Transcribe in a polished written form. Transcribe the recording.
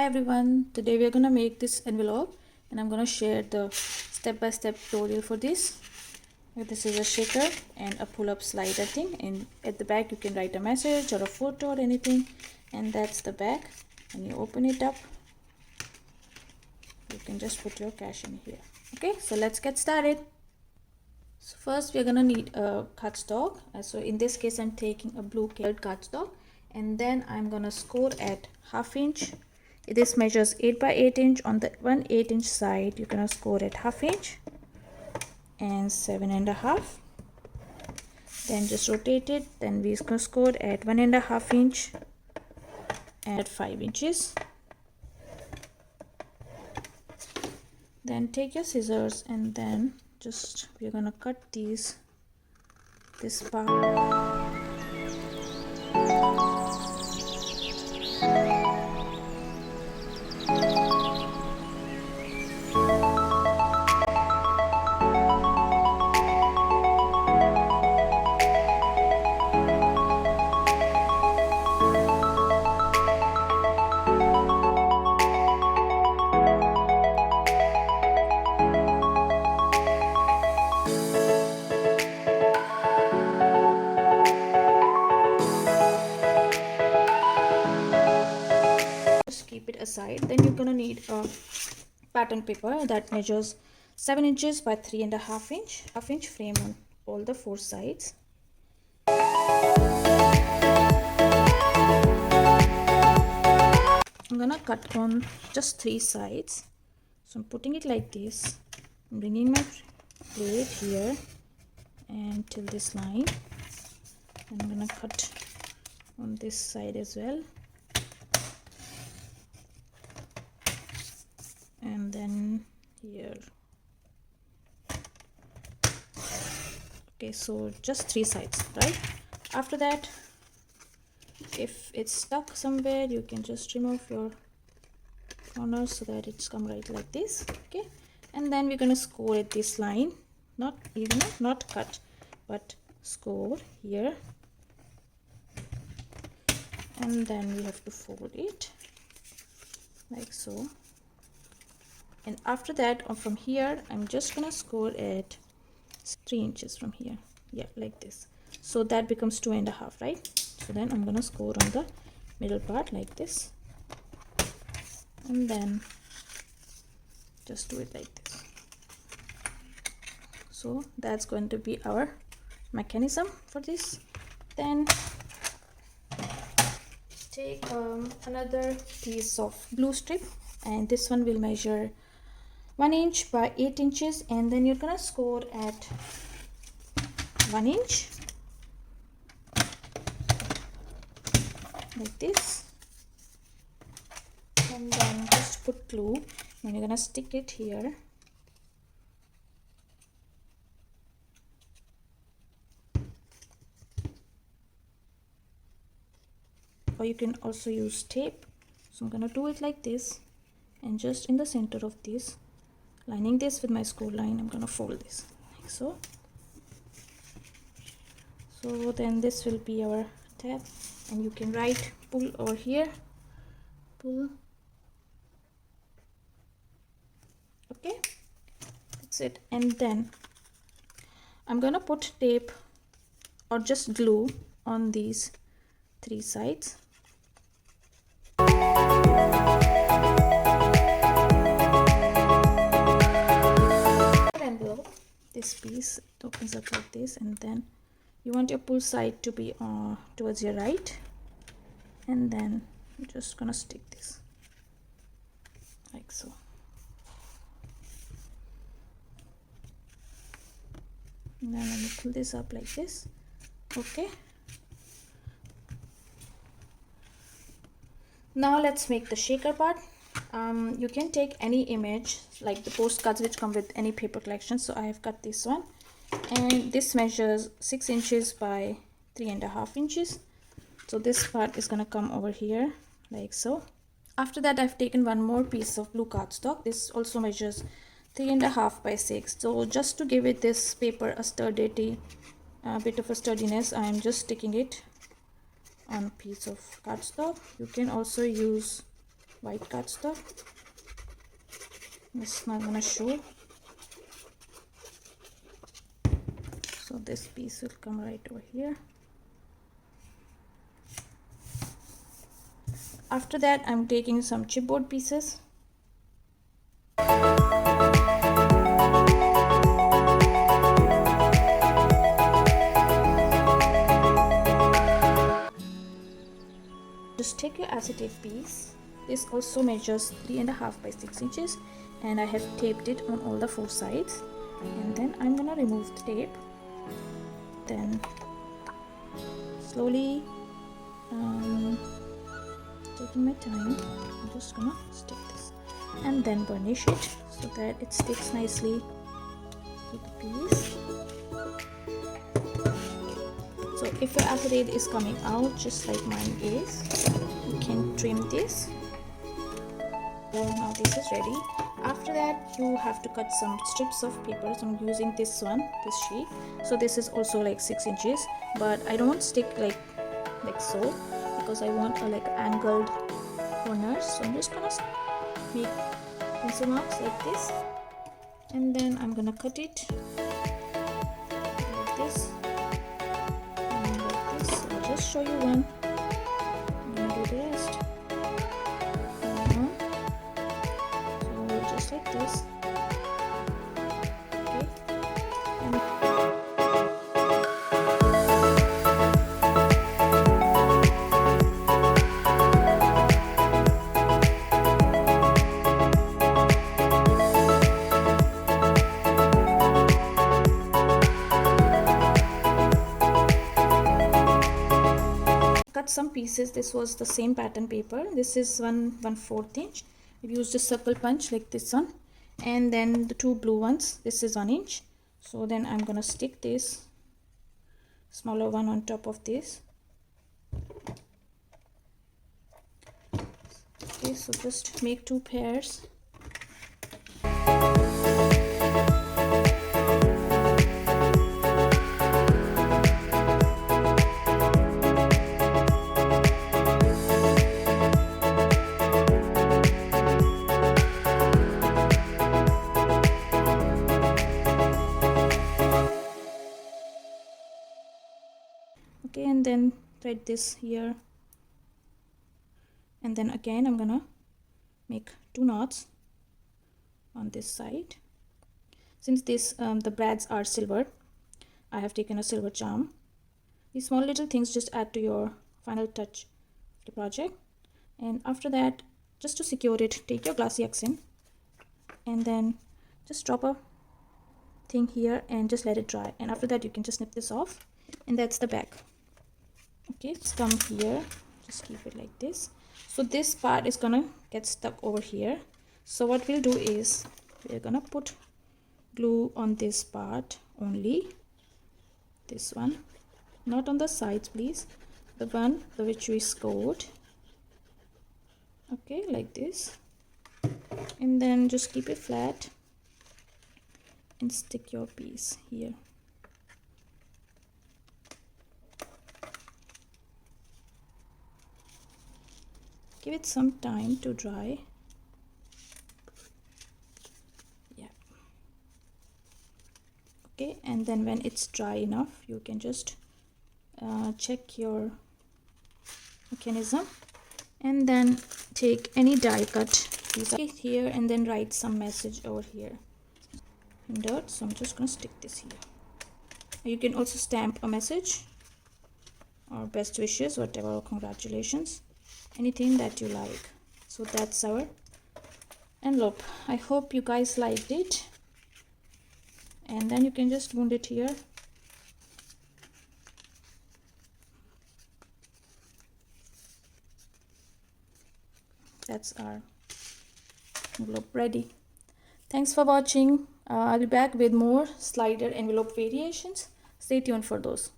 Hi everyone, today we are going to make this envelope and I'm going to share the step-by-step tutorial for this. This is a shaker and a pull-up slider thing, and at the back you can write a message or a photo or anything, and that's the back. When you open it up, you can just put your cash in here. Okay, so let's get started. So first we're going to need a cardstock. So in this case I'm taking a blue colored cardstock, and then I'm going to score at 1/2 inch. This measures 8 by 8 inch. On the 1 8-inch side you're gonna score at 1/2 inch and 7.5. Then just rotate it. Then we can score at 1.5 inch and at 5 inches. Then take your scissors and then just we're gonna cut this part. Keep it aside. Then you're gonna need a pattern paper that measures 7 inches by 3.5 inch, 1/2 inch frame on all the 4 sides. I'm gonna cut on just 3 sides, so I'm putting it like this. I'm bringing my plate here and till this line. I'm gonna cut on this side as well. And then here. Okay, so just 3 sides, right? After that, if it's stuck somewhere, you can just remove your corners so that it's come right like this. Okay, and then we're gonna score at this line, not cut, but score here, and then we have to fold it like so. And after that, from here I'm just gonna score at 3 inches from here, yeah, like this. So that becomes 2.5, right? So then I'm gonna score on the middle part like this, and then just do it like this. So that's going to be our mechanism for this. Then take another piece of blue strip, and this one will measure 1 inch by 8 inches, and then you're gonna score at 1 inch like this, and then just put glue and you're gonna stick it here. Or you can also use tape. So I'm gonna do it like this, and just in the center of this, lining this with my score line, I'm gonna fold this like so. So then this will be our tab, and you can write pull over here, pull. Okay, that's it. And then I'm gonna put tape or just glue on these 3 sides. Envelope, this piece, it opens up like this, and then you want your pull side to be towards your right, and then you're just gonna stick this like so. And then I'm gonna pull this up like this. Okay, now let's make the shaker part. You can take any image, like the postcards which come with any paper collection. So I have cut this one, and this measures 6 inches by 3.5 inches. So this part is gonna come over here like so. After that, I've taken one more piece of blue cardstock. This also measures 3.5 by 6. So just to give it this paper a bit of a sturdiness, I am just sticking it on a piece of cardstock. You can also use white cardstock. It's not gonna show, so this piece will come right over here. After that, I'm taking some chipboard pieces. Just take your acetate piece. This also measures 3.5 by 6 inches, and I have taped it on all the 4 sides. And then I'm gonna remove the tape. Then slowly, taking my time, I'm just gonna stick this and then burnish it so that it sticks nicely to the piece. So if your acetate is coming out just like mine is, you can trim this. So now this is ready. After that, you have to cut some strips of paper. So I'm using this one, this sheet. So this is also like 6 inches, but I don't stick like so, because I want a like angled corners. So I'm just gonna make pencil marks like this, and then I'm gonna cut it like this and like this. I'll just show you one. I'm gonna do the rest. So just like this. Okay. And cut some pieces. This was the same pattern paper. This is 1/4 inch. I used a circle punch like this one, and then the 2 blue ones, this is 1 inch. So then I'm gonna stick this smaller one on top of this. Okay, so just make 2 pairs. Okay, and then thread this here, and then again I'm gonna make 2 knots on this side. Since this the brads are silver, I have taken a silver charm. These small little things just add to your final touch of the project. And after that, just to secure it, take your glossy accent and then just drop a thing here and just let it dry. And after that, you can just snip this off, and that's the back. Okay, let's come here, just keep it like this. So this part is gonna get stuck over here. So what we'll do is we're gonna put glue on this part only, this one, not on the sides please, the one which we scored. Okay, like this, and then just keep it flat and stick your piece here. Give it some time to dry. Yeah. Okay, and then when it's dry enough, you can just check your mechanism, and then take any die cut piece here and then write some message over here in dirt. So I'm just gonna stick this here. You can also stamp a message or best wishes, whatever, or congratulations, anything that you like. So that's our envelope. I hope you guys liked it, and then you can just wound it here. That's our envelope ready. Thanks for watching. I'll be back with more slider envelope variations. Stay tuned for those.